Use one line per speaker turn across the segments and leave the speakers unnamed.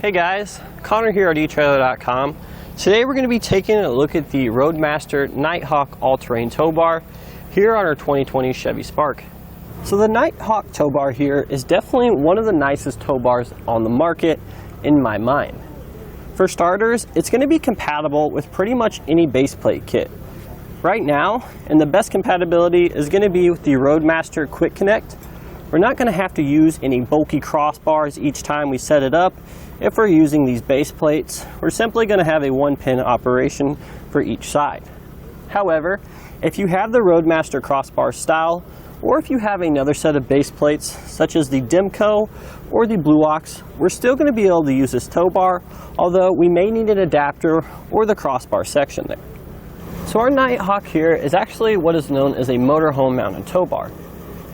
Hey guys, Connor here at eTrailer.com. Today we're going to be taking a look at the Roadmaster Nighthawk all-terrain tow bar here on our 2020 Chevy Spark. So the Nighthawk tow bar here is definitely one of the nicest tow bars on the market in my mind. For starters, it's going to be compatible with pretty much any base plate kit. Right now, and the best compatibility is going to be with the Roadmaster Quick Connect. We're not going to have to use any bulky crossbars each time we set it up. If we're using these base plates, we're simply going to have a one-pin operation for each side. However, if you have the Roadmaster crossbar style, or if you have another set of base plates, such as the Demco or the Blue Ox, we're still going to be able to use this tow bar, although we may need an adapter or the crossbar section there. So our Nighthawk here is actually what is known as a motorhome mounted tow bar.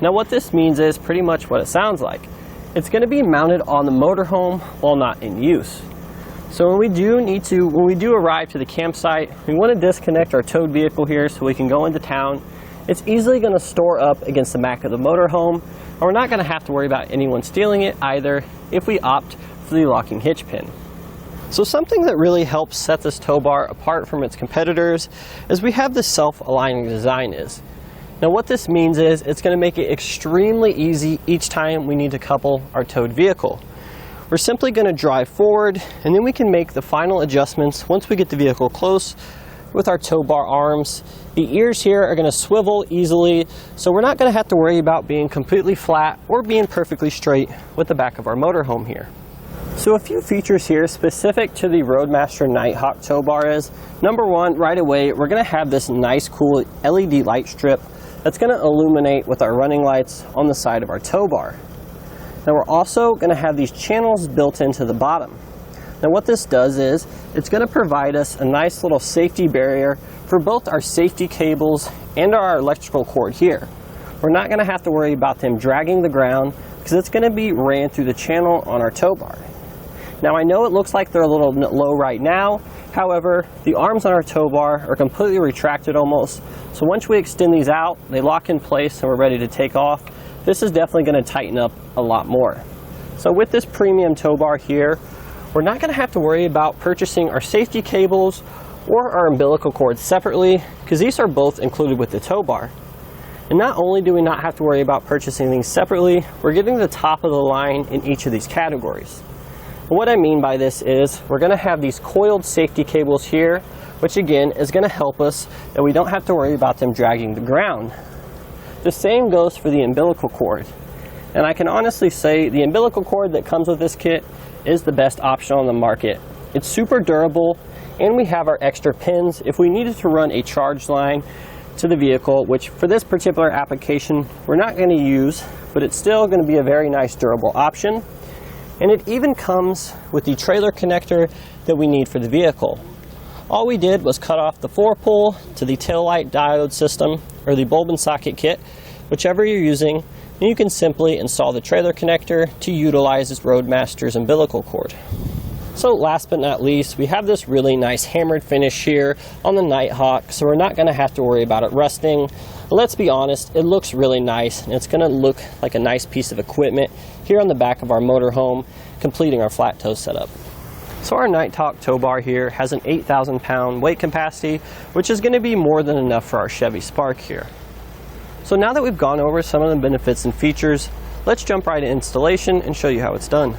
Now what this means is pretty much what it sounds like. It's going to be mounted on the motorhome while not in use. So when we do arrive to the campsite, we want to disconnect our towed vehicle here so we can go into town. It's easily going to store up against the back of the motorhome, and we're not going to have to worry about anyone stealing it either if we opt for the locking hitch pin. So something that really helps set this tow bar apart from its competitors is we have this self-aligning design. Now what this means is it's going to make it extremely easy each time we need to couple our towed vehicle. We're simply going to drive forward, and then we can make the final adjustments once we get the vehicle close with our tow bar arms. The ears here are going to swivel easily, so we're not going to have to worry about being completely flat or being perfectly straight with the back of our motorhome here. So a few features here specific to the Roadmaster Nighthawk tow bar is, number one, right away we're going to have this nice cool LED light strip that's going to illuminate with our running lights on the side of our tow bar. Now we're also going to have these channels built into the bottom. Now what this does is it's going to provide us a nice little safety barrier for both our safety cables and our electrical cord here. We're not going to have to worry about them dragging the ground because it's going to be ran through the channel on our tow bar. Now I know it looks like they're a little low right now, however, the arms on our tow bar are completely retracted almost, so once we extend these out, they lock in place and we're ready to take off. This is definitely going to tighten up a lot more. So with this premium tow bar here, we're not going to have to worry about purchasing our safety cables or our umbilical cords separately, because these are both included with the tow bar. And not only do we not have to worry about purchasing things separately, we're getting the top of the line in each of these categories. What I mean by this is we're going to have these coiled safety cables here, which again is going to help us that we don't have to worry about them dragging the ground. The same goes for the umbilical cord. And I can honestly say the umbilical cord that comes with this kit is the best option on the market. It's super durable, and we have our extra pins if we needed to run a charge line to the vehicle, which for this particular application we're not going to use, but it's still going to be a very nice durable option. And it even comes with the trailer connector that we need for the vehicle. All we did was cut off the 4-pull to the taillight diode system, or the bulb and socket kit, whichever you're using, and you can simply install the trailer connector to utilize this Roadmaster's umbilical cord. So last but not least, we have this really nice hammered finish here on the Nighthawk, so we're not going to have to worry about it rusting. But let's be honest, it looks really nice, and it's going to look like a nice piece of equipment here on the back of our motorhome, completing our flat tow setup. So our Nighthawk tow bar here has an 8,000 pound weight capacity, which is going to be more than enough for our Chevy Spark here. So now that we've gone over some of the benefits and features, let's jump right into installation and show you how it's done.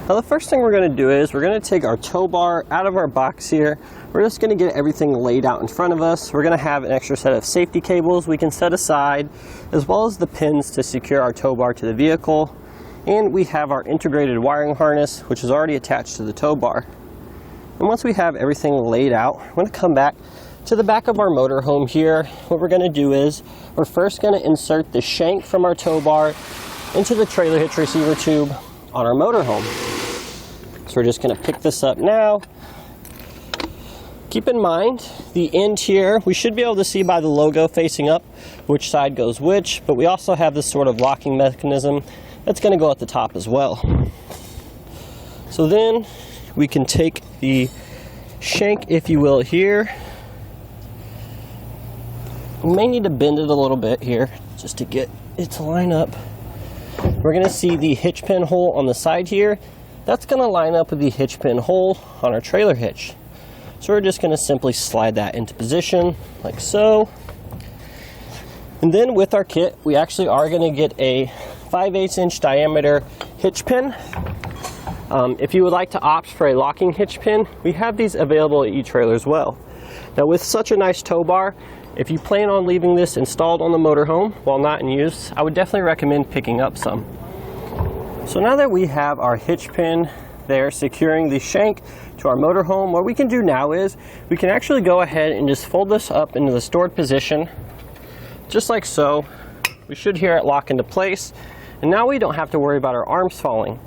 Now the first thing we're going to do is we're going to take our tow bar out of our box here. We're just going to get everything laid out in front of us. We're going to have an extra set of safety cables we can set aside, as well as the pins to secure our tow bar to the vehicle. And we have our integrated wiring harness, which is already attached to the tow bar. And once we have everything laid out, we're going to come back to the back of our motorhome here. What we're going to do is we're first going to insert the shank from our tow bar into the trailer hitch receiver tube on our motorhome. So we're just going to pick this up now. Keep in mind the end here, we should be able to see by the logo facing up which side goes which, but we also have this sort of locking mechanism that's going to go at the top as well. So then we can take the shank, if you will, here. We may need to bend it a little bit here just to get it to line up. We're going to see the hitch pin hole on the side here. that's going to line up with the hitch pin hole on our trailer hitch. So we're just going to simply slide that into position like so. And then with our kit, we actually are going to get a 5/8 inch diameter hitch pin. If you would like to opt for a locking hitch pin, we have these available at eTrailer as well. Now with such a nice tow bar, if you plan on leaving this installed on the motorhome while not in use, I would definitely recommend picking up some. So now that we have our hitch pin there securing the shank to our motorhome, what we can do now is we can actually go ahead and just fold this up into the stored position, just like so. We should hear it lock into place, and now we don't have to worry about our arms falling.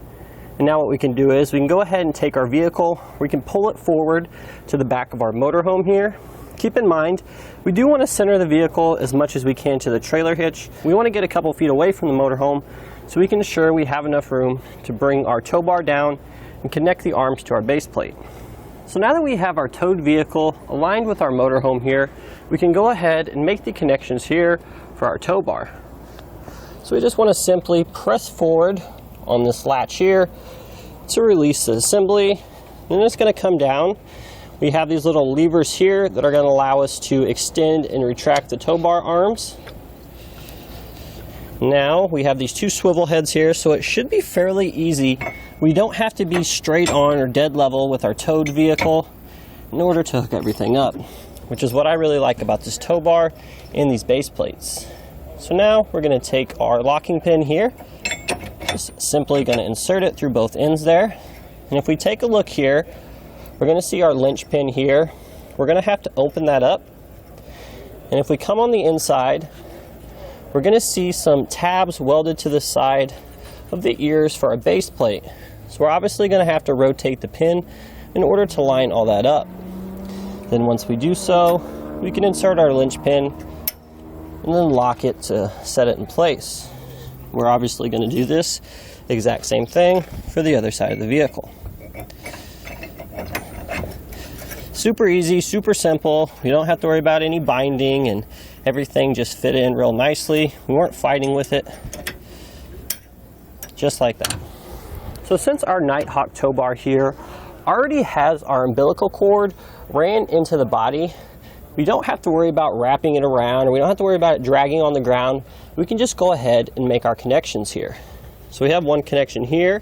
And now what we can do is we can go ahead and take our vehicle, we can pull it forward to the back of our motorhome here. Keep in mind, we do want to center the vehicle as much as we can to the trailer hitch. We want to get a couple feet away from the motorhome so we can ensure we have enough room to bring our tow bar down and connect the arms to our base plate. So now that we have our towed vehicle aligned with our motorhome here, we can go ahead and make the connections here for our tow bar. So we just want to simply press forward on this latch here to release the assembly. Then it's going to come down. We have these little levers here that are going to allow us to extend and retract the tow bar arms. Now we have these two swivel heads here, so it should be fairly easy. We don't have to be straight on or dead level with our towed vehicle in order to hook everything up, which is what I really like about this tow bar and these base plates. So now we're going to take our locking pin here, just simply going to insert it through both ends there. And if we take a look here, we're going to see our Lynch pin here. We're going to have to open that up. And if we come on the inside, we're going to see some tabs welded to the side of the ears for our base plate. So we're obviously going to have to rotate the pin in order to line all that up. Then once we do so, we can insert our Lynch pin and then lock it to set it in place. We're obviously going to do this exact same thing for the other side of the vehicle. Super easy, super simple. You don't have to worry about any binding, and everything just fit in real nicely. We weren't fighting with it. Just like that. So since our Nighthawk tow bar here already has our umbilical cord ran into the body, we don't have to worry about wrapping it around, or we don't have to worry about it dragging on the ground. We can just go ahead and make our connections here. So we have one connection here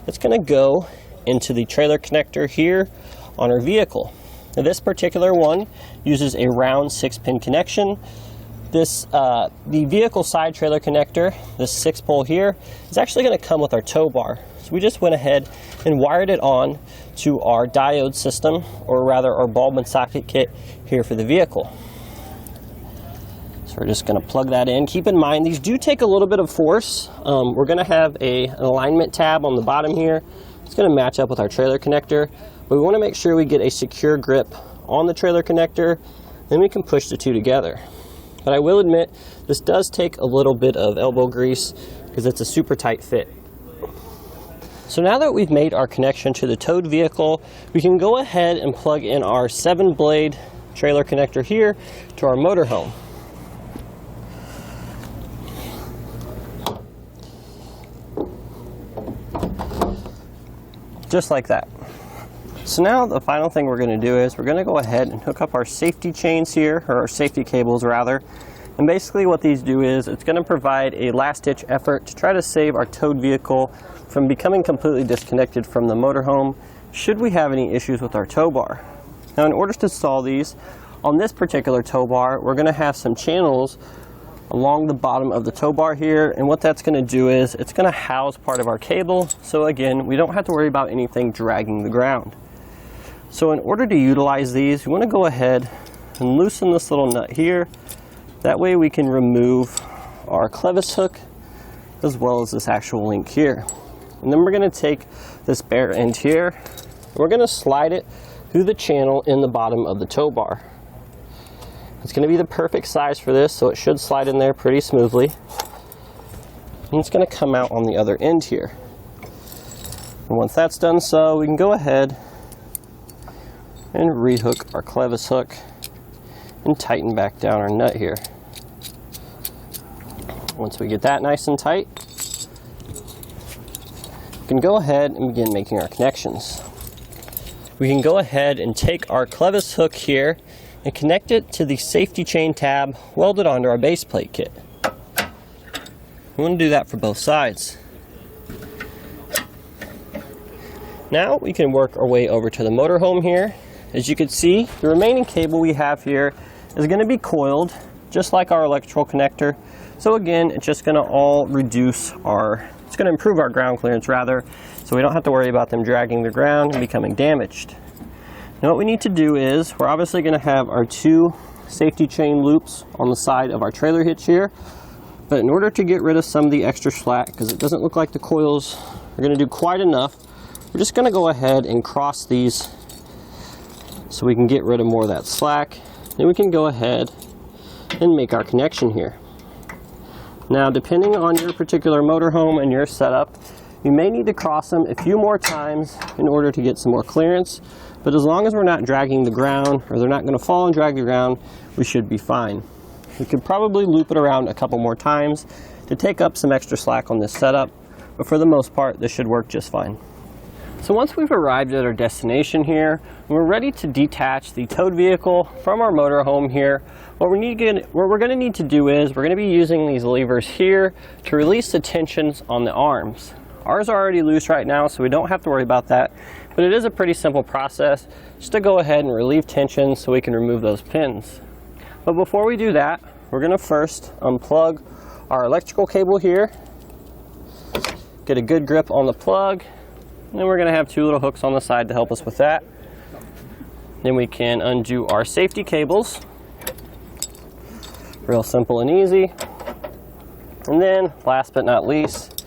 that's going to go into the trailer connector here on our vehicle. Now this particular one uses a round 6-pin connection. This the vehicle side trailer connector, this 6-pole here, is actually going to come with our tow bar. So we just went ahead and wired it on to our diode system, or rather our bulb and socket kit here for the vehicle. So we're just going to plug that in. Keep in mind, these do take a little bit of force. We're going to have an alignment tab on the bottom here. It's going to match up with our trailer connector, but we want to make sure we get a secure grip on the trailer connector, then we can push the two together. But I will admit, this does take a little bit of elbow grease because it's a super tight fit. So now that we've made our connection to the towed vehicle, we can go ahead and plug in our 7-blade trailer connector here to our motorhome. Just like that. So now the final thing we're going to do is we're going to go ahead and hook up our safety chains here, or our safety cables rather. And basically what these do is it's going to provide a last-ditch effort to try to save our towed vehicle from becoming completely disconnected from the motorhome should we have any issues with our tow bar. Now in order to install these, on this particular tow bar, we're going to have some channels along the bottom of the tow bar here, and what that's going to do is it's going to house part of our cable, so again we don't have to worry about anything dragging the ground. So in order to utilize these, we want to go ahead and loosen this little nut here. That way we can remove our clevis hook as well as this actual link here. And then we're going to take this bare end here and we're going to slide it through the channel in the bottom of the tow bar. It's going to be the perfect size for this, so it should slide in there pretty smoothly. And it's going to come out on the other end here. And once that's done so, we can go ahead and rehook our clevis hook and tighten back down our nut here. Once we get that nice and tight, we can go ahead and begin making our connections. We can go ahead and take our clevis hook here and connect it to the safety chain tab welded onto our base plate kit. We want to do that for both sides. Now we can work our way over to the motorhome here. As you can see, the remaining cable we have here is going to be coiled just like our electrical connector. So again, it's just going to all reduce it's going to improve our ground clearance rather, so we don't have to worry about them dragging the ground and becoming damaged. Now what we need to do is, we're obviously going to have our 2 safety chain loops on the side of our trailer hitch here, but in order to get rid of some of the extra slack, because it doesn't look like the coils are going to do quite enough, we're just going to go ahead and cross these so we can get rid of more of that slack. Then we can go ahead and make our connection here. Now, depending on your particular motorhome and your setup, you may need to cross them a few more times in order to get some more clearance, but as long as we're not dragging the ground, or they're not going to fall and drag the ground, we should be fine. We could probably loop it around a couple more times to take up some extra slack on this setup, but for the most part, this should work just fine. So once we've arrived at our destination here, we're ready to detach the towed vehicle from our motorhome here. What we're going to need to do is, we're going to be using these levers here to release the tensions on the arms. Ours are already loose right now, so we don't have to worry about that, but it is a pretty simple process just to go ahead and relieve tension so we can remove those pins. But before we do that, we're going to first unplug our electrical cable here, get a good grip on the plug, and then we're going to have 2 little hooks on the side to help us with that. Then we can undo our safety cables. Real simple and easy. And then, last but not least,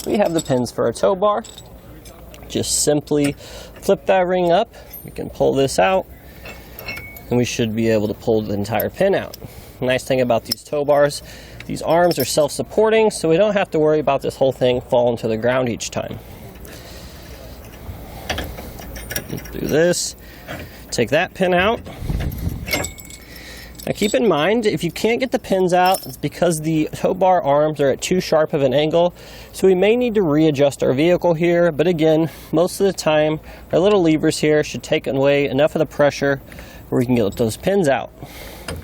we have the pins for our tow bar. Just simply flip that ring up. We can pull this out, and we should be able to pull the entire pin out. The nice thing about these tow bars, these arms are self-supporting, so we don't have to worry about this whole thing falling to the ground each time. Do this, take that pin out. Now keep in mind, if you can't get the pins out, it's because the tow bar arms are at too sharp of an angle, so we may need to readjust our vehicle here, but again, most of the time, our little levers here should take away enough of the pressure where we can get those pins out.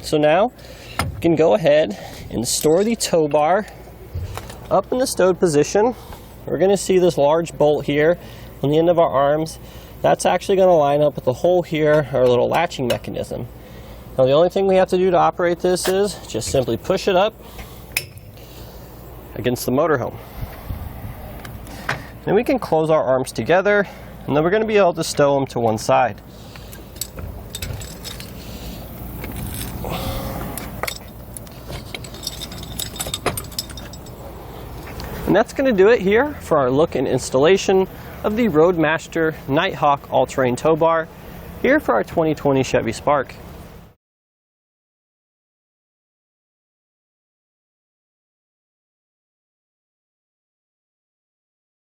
So now, we can go ahead and store the tow bar up in the stowed position. We're going to see this large bolt here on the end of our arms. That's actually going to line up with the hole here, our little latching mechanism. Now the only thing we have to do to operate this is just simply push it up against the motorhome. Then we can close our arms together, and then we're going to be able to stow them to one side. And that's going to do it here for our look and installation of the Roadmaster Nighthawk All-Terrain Tow Bar here for our 2020 Chevy Spark.